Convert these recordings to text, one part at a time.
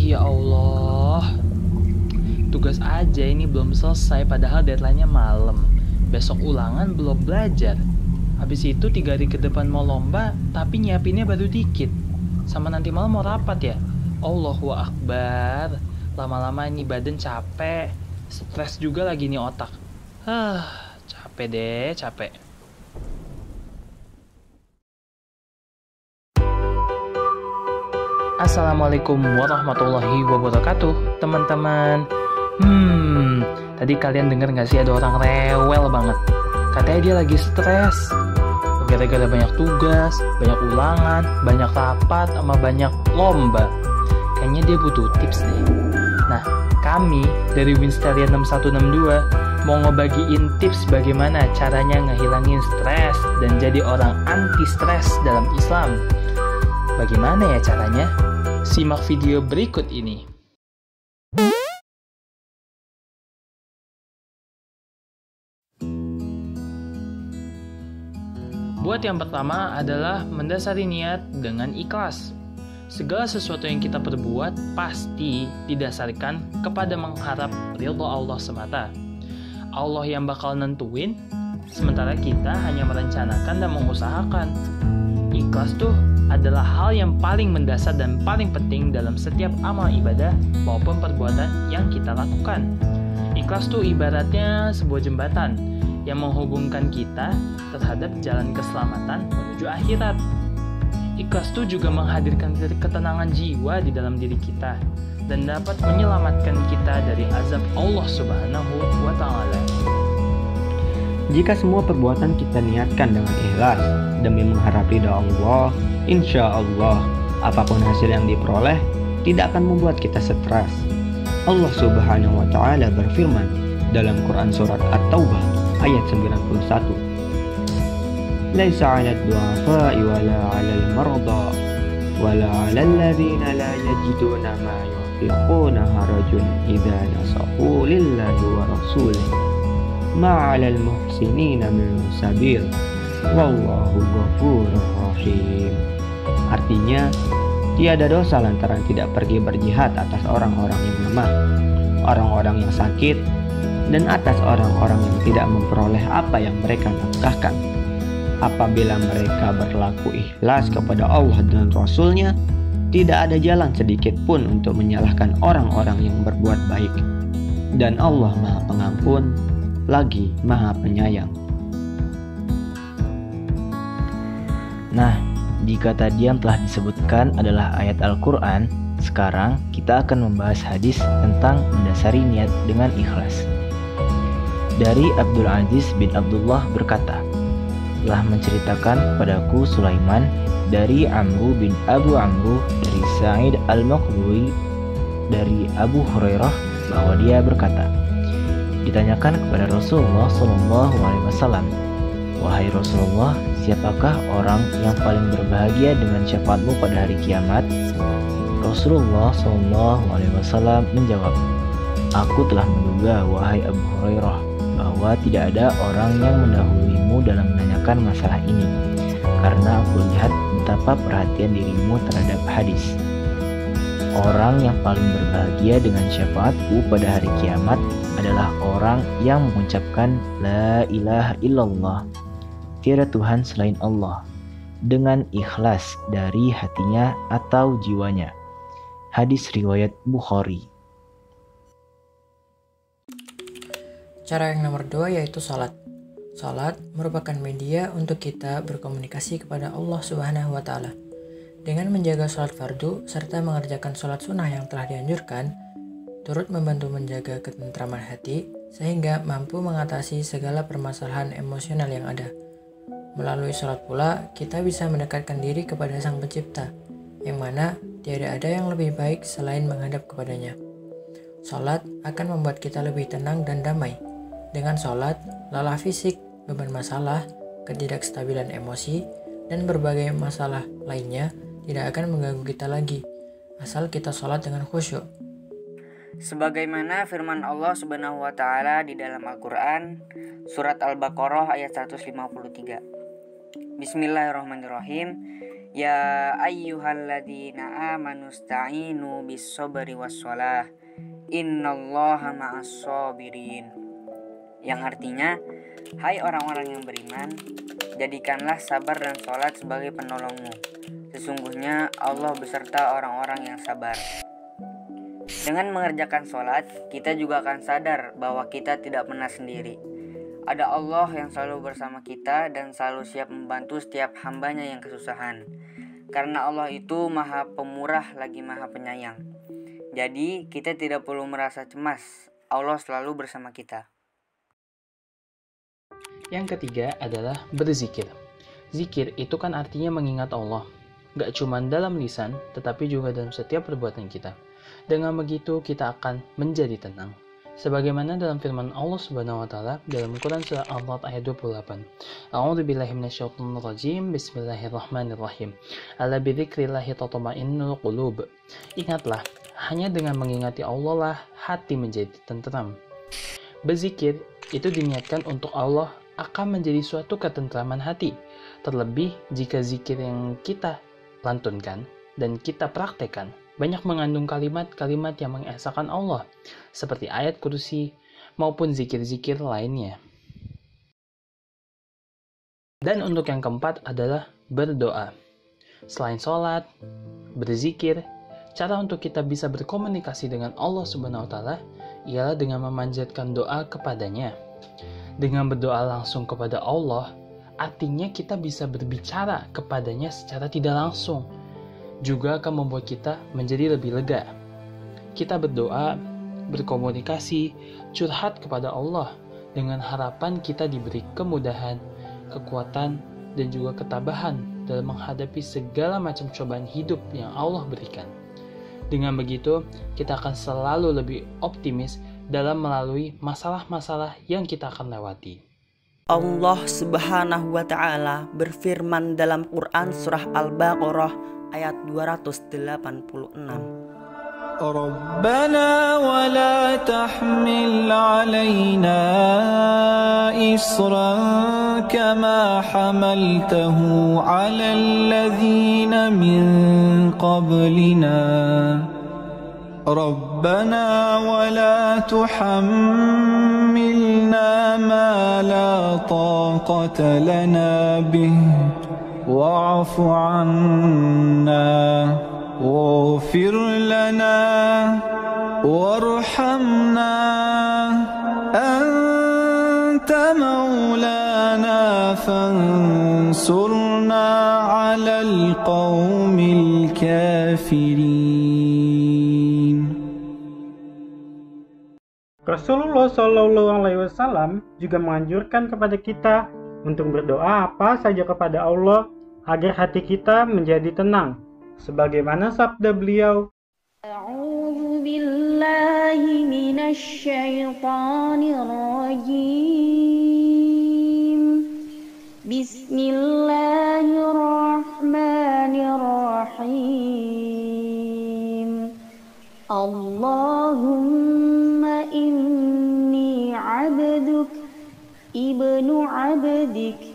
Ya Allah, tugas aja ini belum selesai padahal deadline-nya malam. Besok ulangan belum belajar. Habis itu 3 hari ke depan mau lomba, tapi nyiapinnya baru dikit. Sama nanti malam mau rapat ya. Allahu Akbar. Lama-lama ini badan capek. Stres juga lagi nih otak. Capek deh, capek. Assalamualaikum warahmatullahi wabarakatuh, teman-teman. Tadi kalian denger gak sih ada orang rewel banget? Katanya dia lagi stres gara-gara banyak tugas, banyak ulangan, banyak rapat, sama banyak lomba. Kayaknya dia butuh tips deh. Nah, kami dari Winsteria 6162 mau ngebagiin tips bagaimana caranya ngehilangin stres dan jadi orang anti stres dalam Islam. Bagaimana ya caranya? Simak video berikut ini. Buat yang pertama adalah mendasari niat dengan ikhlas. Segala sesuatu yang kita perbuat pasti didasarkan kepada mengharap ridha Allah semata. Allah yang bakal nentuin, sementara kita hanya merencanakan dan mengusahakan. Ikhlas tuh adalah hal yang paling mendasar dan paling penting dalam setiap amal ibadah maupun perbuatan yang kita lakukan. Ikhlas tuh ibaratnya sebuah jembatan yang menghubungkan kita terhadap jalan keselamatan menuju akhirat. Ikhlas tuh juga menghadirkan ketenangan jiwa di dalam diri kita dan dapat menyelamatkan kita dari azab Allah Subhanahu wa Ta'ala. Jika semua perbuatan kita niatkan dengan ikhlas demi mengharap ridha Allah, insya Allah apapun hasil yang diperoleh tidak akan membuat kita stres. Allah Subhanahu wa Ta'ala berfirman dalam Quran surat At-Taubah ayat 91, Laisa 'alad du'afa'i wala 'alal marda wala 'alal ladzina la yajiduna ma yunfiquna harajun idza nasahu lillahi wa rasulihi ma 'alal muhsinina min sabil wallahu ghafurur rahim. Artinya, tiada dosa lantaran tidak pergi berjihad atas orang-orang yang lemah, orang-orang yang sakit, dan atas orang-orang yang tidak memperoleh apa yang mereka nafkahkan. Apabila mereka berlaku ikhlas kepada Allah dan Rasul-Nya, tidak ada jalan sedikit pun untuk menyalahkan orang-orang yang berbuat baik. Dan Allah Maha Pengampun, lagi Maha Penyayang. Nah, jika tadi yang telah disebutkan adalah ayat Al-Quran, sekarang kita akan membahas hadis tentang mendasari niat dengan ikhlas. Dari Abdul Aziz bin Abdullah berkata, telah menceritakan kepadaku Sulaiman dari Amru bin Abu Amru dari Sa'id al-Maqburi dari Abu Hurairah bahwa dia berkata, ditanyakan kepada Rasulullah SAW, wahai Rasulullah, siapakah orang yang paling berbahagia dengan syafaatmu pada hari kiamat? Rasulullah SAW menjawab, aku telah menduga wahai Abu Hurairah bahwa tidak ada orang yang mendahuluimu dalam menanyakan masalah ini, karena aku lihat betapa perhatian dirimu terhadap hadis. Orang yang paling berbahagia dengan syafaatku pada hari kiamat adalah orang yang mengucapkan La ilaha illallah, tiada Tuhan selain Allah, dengan ikhlas dari hatinya atau jiwanya. Hadis riwayat Bukhari. Cara yang nomor 2 yaitu salat. Salat merupakan media untuk kita berkomunikasi kepada Allah Subhanahu wa Ta'ala. Dengan menjaga salat fardu serta mengerjakan salat sunnah yang telah dianjurkan, turut membantu menjaga ketentraman hati sehingga mampu mengatasi segala permasalahan emosional yang ada. Melalui salat pula, kita bisa mendekatkan diri kepada Sang Pencipta, yang mana tiada ada yang lebih baik selain menghadap kepadanya. Salat akan membuat kita lebih tenang dan damai. Dengan salat, lelah fisik, beban masalah, ketidakstabilan emosi, dan berbagai masalah lainnya tidak akan mengganggu kita lagi, asal kita salat dengan khusyuk. Sebagaimana firman Allah Subhanahu wa Ta'ala di dalam Al-Quran, Surat Al-Baqarah ayat 153. Bismillahirrahmanirrahim. Ya ayyuhalladzina amanu sta'inu bis-sabri was-shalah. Innallaha ma'as-sabirin. Yang artinya, hai orang-orang yang beriman, jadikanlah sabar dan sholat sebagai penolongmu. Sesungguhnya Allah beserta orang-orang yang sabar. Dengan mengerjakan sholat, kita juga akan sadar bahwa kita tidak pernah sendiri. Ada Allah yang selalu bersama kita dan selalu siap membantu setiap hambanya yang kesusahan. Karena Allah itu maha pemurah lagi maha penyayang. Jadi kita tidak perlu merasa cemas, Allah selalu bersama kita. Yang ketiga adalah berzikir. Zikir itu kan artinya mengingat Allah. Gak cuma dalam lisan, tetapi juga dalam setiap perbuatan kita. Dengan begitu, kita akan menjadi tenang. Sebagaimana dalam firman Allah Subhanahu wa Ta'ala dalam Quran surah Al-Ra'd ayat 28. A'udzubillahi minasyaitonirrajim. Bismillahirrahmanirrahim. Ala bidzikrillahi tatma'innul qulub. Ingatlah, hanya dengan mengingati Allah lah hati menjadi tenteram. Berzikir itu diniatkan untuk Allah akan menjadi suatu ketentraman hati. Terlebih jika zikir yang kita lantunkan dan kita praktekkan banyak mengandung kalimat-kalimat yang mengesahkan Allah, seperti ayat kursi maupun zikir-zikir lainnya. Dan untuk yang keempat adalah berdoa. Selain sholat, berzikir, cara untuk kita bisa berkomunikasi dengan Allah Subhanahu wa Ta'ala ialah dengan memanjatkan doa kepadanya. Dengan berdoa langsung kepada Allah, artinya kita bisa berbicara kepadanya secara tidak langsung. Juga akan membuat kita menjadi lebih lega. Kita berdoa, berkomunikasi, curhat kepada Allah dengan harapan kita diberi kemudahan, kekuatan, dan juga ketabahan dalam menghadapi segala macam cobaan hidup yang Allah berikan. Dengan begitu, kita akan selalu lebih optimis dalam melalui masalah-masalah yang kita akan lewati. Allah Subhanahu wa Ta'ala berfirman dalam Quran surah Al-Baqarah ayat 286. Rabbana wa la tahmil alaina isran kama hamaltahu ala alladhina min qablina. ربنا ولا تحملنا ما لا طاقة لنا به واعف عنا واغفر لنا وارحمنا أنت مولانا فانصرنا على القوم الكافرين. Rasulullah Shallallahu Alaihi Wasallam juga menganjurkan kepada kita untuk berdoa apa saja kepada Allah agar hati kita menjadi tenang. Sebagaimana sabda beliau, A'udzu billahi minasy syaithanir rajim. Bismillahirrahmanirrahim. Allahumma inni abduk ibnu abdik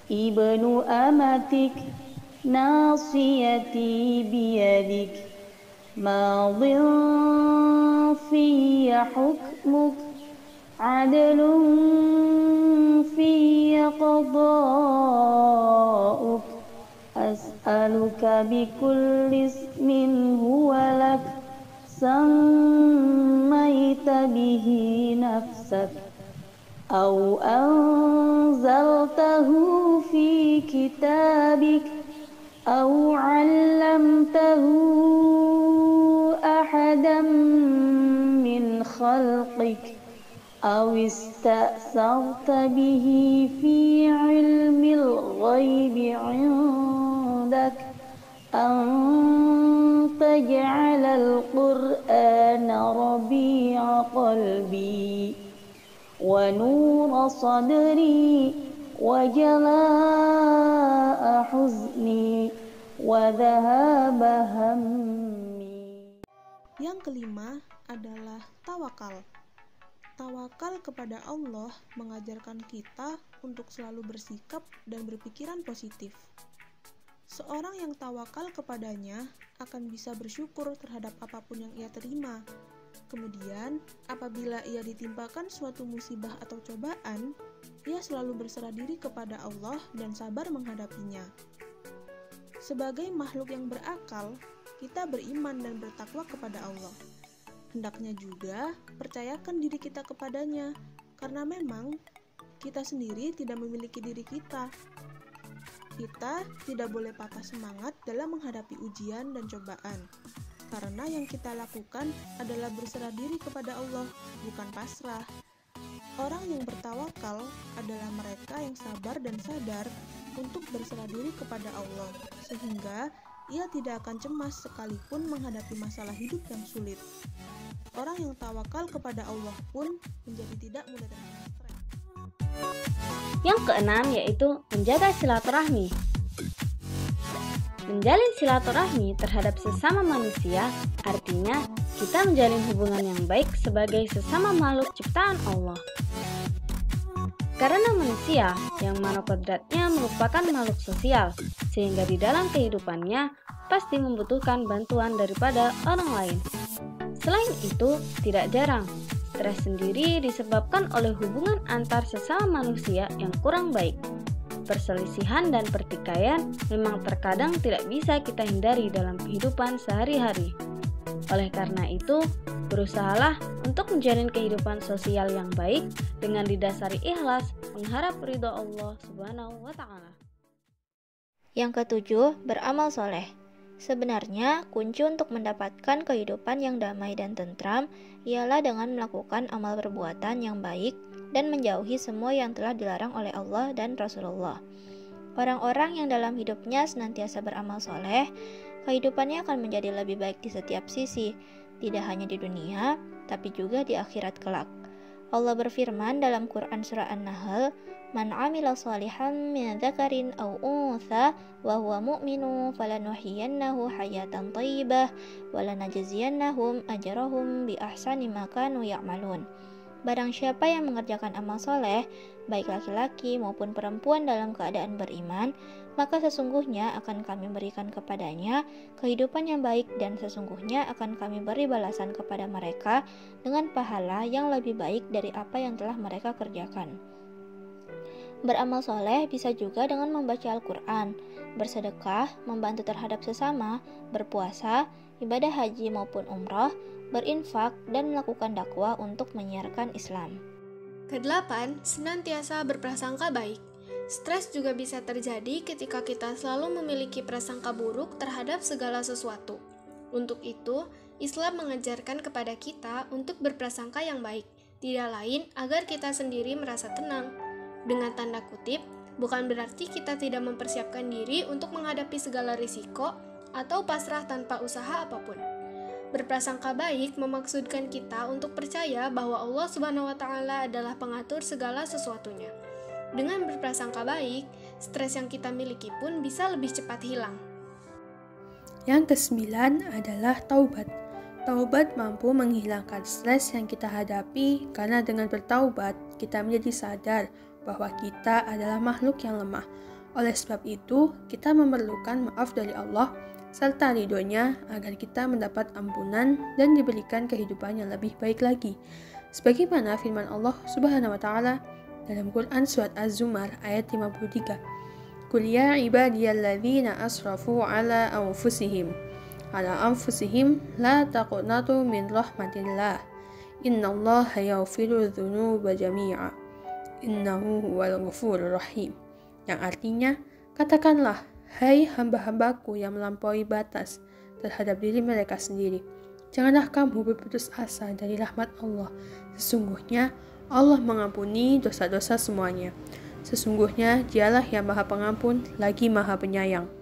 ibnu amatik nasiyati biyadik madin fiyya hukmuk adlun fiyya qada'uk as'aluka bikulli ismin huwa lak sammaita bihi nafsak أو أنزلته أنزلته في كتابك أو علمته أحدا من خلقك أو استأثرت به في علم الغيب عندك أن تجعل القرآن ربيع قلبي ونور صدري وجلاء حزني وذهاب همي. Yang kelima adalah tawakal. Tawakal kepada Allah mengajarkan kita untuk selalu bersikap dan berpikiran positif. Seorang yang tawakal kepadanya akan bisa bersyukur terhadap apapun yang ia terima. Kemudian, apabila ia ditimpakan suatu musibah atau cobaan, ia selalu berserah diri kepada Allah dan sabar menghadapinya. Sebagai makhluk yang berakal, kita beriman dan bertakwa kepada Allah. Hendaknya juga percayakan diri kita kepadanya, karena memang kita sendiri tidak memiliki diri kita. Kita tidak boleh patah semangat dalam menghadapi ujian dan cobaan, karena yang kita lakukan adalah berserah diri kepada Allah, bukan pasrah. Orang yang bertawakal adalah mereka yang sabar dan sadar untuk berserah diri kepada Allah, sehingga ia tidak akan cemas sekalipun menghadapi masalah hidup yang sulit. Orang yang tawakal kepada Allah pun menjadi tidak mudah terkena stres. Yang keenam yaitu menjaga silaturahmi. Menjalin silaturahmi terhadap sesama manusia artinya kita menjalin hubungan yang baik sebagai sesama makhluk ciptaan Allah. Karena manusia yang mana kodratnya merupakan makhluk sosial, sehingga di dalam kehidupannya pasti membutuhkan bantuan daripada orang lain. Selain itu, tidak jarang, stres sendiri disebabkan oleh hubungan antar sesama manusia yang kurang baik. Perselisihan dan pertikaian memang terkadang tidak bisa kita hindari dalam kehidupan sehari-hari. Oleh karena itu, berusahalah untuk menjalin kehidupan sosial yang baik dengan didasari ikhlas, mengharap ridho Allah Subhanahu wa Ta'ala. Yang ketujuh, beramal soleh. Sebenarnya, kunci untuk mendapatkan kehidupan yang damai dan tentram ialah dengan melakukan amal perbuatan yang baik dan menjauhi semua yang telah dilarang oleh Allah dan Rasulullah. Orang-orang yang dalam hidupnya senantiasa beramal soleh, kehidupannya akan menjadi lebih baik di setiap sisi, tidak hanya di dunia, tapi juga di akhirat kelak. Allah berfirman dalam Quran Surah An-Nahl, "Man 'amila shalihan min dzakarin aw untha wa huwa mu'minun falanuhyiyannahu hayatan thayyibah wa lanajziyannahum ajrahum bi ahsani ma kanu ya'malun." Barang siapa yang mengerjakan amal soleh, baik laki-laki maupun perempuan dalam keadaan beriman, maka sesungguhnya akan kami berikan kepadanya kehidupan yang baik dan sesungguhnya akan kami beri balasan kepada mereka dengan pahala yang lebih baik dari apa yang telah mereka kerjakan. Beramal soleh bisa juga dengan membaca Al-Quran, bersedekah, membantu terhadap sesama, berpuasa, ibadah haji maupun umrah, berinfak, dan melakukan dakwah untuk menyiarkan Islam. Kedelapan, senantiasa berprasangka baik. Stres juga bisa terjadi ketika kita selalu memiliki prasangka buruk terhadap segala sesuatu. Untuk itu, Islam mengajarkan kepada kita untuk berprasangka yang baik, tidak lain agar kita sendiri merasa tenang. Dengan tanda kutip, bukan berarti kita tidak mempersiapkan diri untuk menghadapi segala risiko atau pasrah tanpa usaha apapun. Berprasangka baik memaksudkan kita untuk percaya bahwa Allah Subhanahu wa Ta'ala adalah pengatur segala sesuatunya. Dengan berprasangka baik, stres yang kita miliki pun bisa lebih cepat hilang. Yang kesembilan adalah taubat. Taubat mampu menghilangkan stres yang kita hadapi karena dengan bertaubat kita menjadi sadar bahwa kita adalah makhluk yang lemah. Oleh sebab itu, kita memerlukan maaf dari Allah serta ridhonya agar kita mendapat ampunan dan diberikan kehidupan yang lebih baik lagi. Sebagaimana firman Allah Subhanahu wa Ta'ala dalam Quran surat Az-Zumar ayat 53. Qul ya ibadiyalladzina asrafu ala anfusihim la taqnatu min rahmatillah innallaha yaghfiru dzunuba jami'a innahu huwal ghafurur rahim, yang artinya, katakanlah, hai hamba-hambaku yang melampaui batas terhadap diri mereka sendiri, janganlah kamu berputus asa dari rahmat Allah. Sesungguhnya Allah mengampuni dosa-dosa semuanya. Sesungguhnya Dialah yang Maha Pengampun lagi Maha Penyayang.